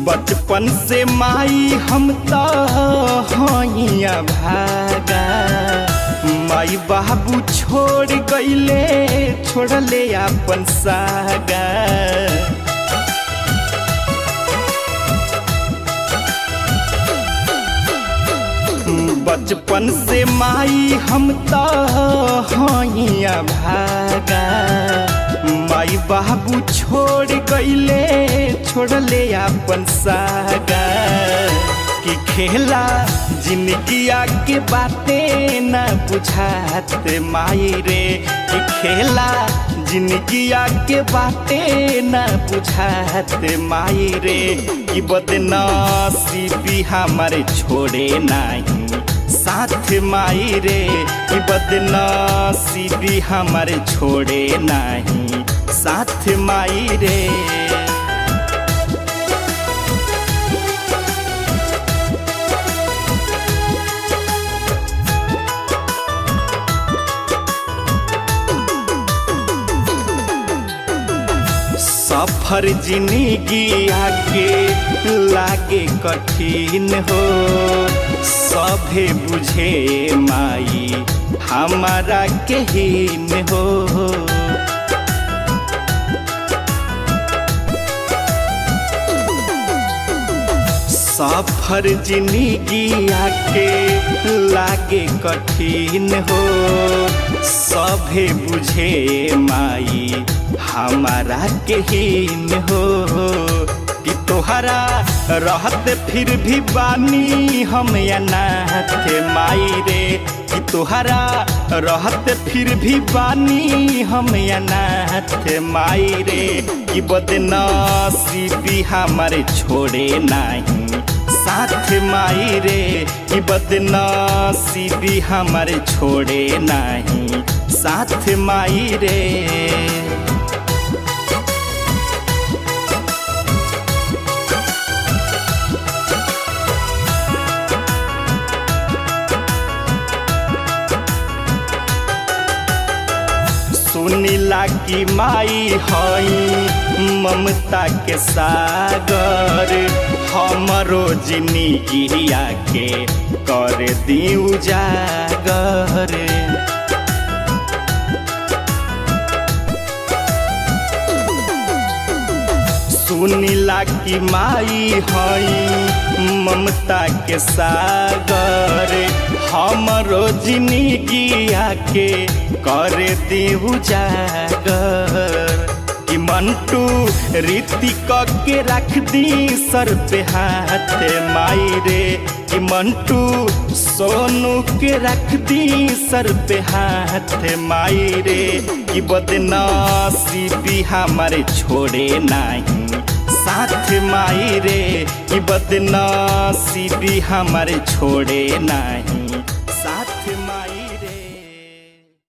बचपन से माई हम तो हइया भागा, माई बाबू छोड़ गईले छोड़ले अपन सागा। बचपन से माई हम तो हइया भागा, माई बाबू छोड़ गईले छोड़ले अपन सागा। कि खेला जिंदगिया के बातें न बुझाते माई रे, कि खेला जिंदगिया के बातें न बुझाते माई रे। कि बदनसीबी हमारे छोड़े नहीं साथ माई रे, कि बदनसीबी हमारे छोड़े नहीं साथ माई रे। सफर जिंदगी आगे लागे कठिन हो, सभे बुझे माई हमारा केहीन हो। सफर जिंदगी आगे लागे कठिन हो, सभे बुझे माई हमारा केहीन हो। कि तोहरा रहत फिर भी बानी हम अनाथ माई रे, कि तोहरा रहत फिर भी बानी हम अनाथ माई रे। कि बदनसीबी हमारे छोड़े नहीं साथ माई रे, कि बदनसीबी हमारे छोड़े नहीं साथ माई रे। सुनीला की माई हई ममता के सागर, हमरो जिंदगिया के कर दी उजागर। सुनीला की माई हई ममता के सागर, हमरो जिंदगिया के कर दी उजागर। कि मंटू ऋतिक के रख दी सर पे हाथ माई रे, कि मंटू सोनू के रख दी सर पे हाथ माई रे। कि बदनसीबी हमारे छोड़े नहीं साथ माई रे, कि बदनसीबी हमारे छोड़े नहीं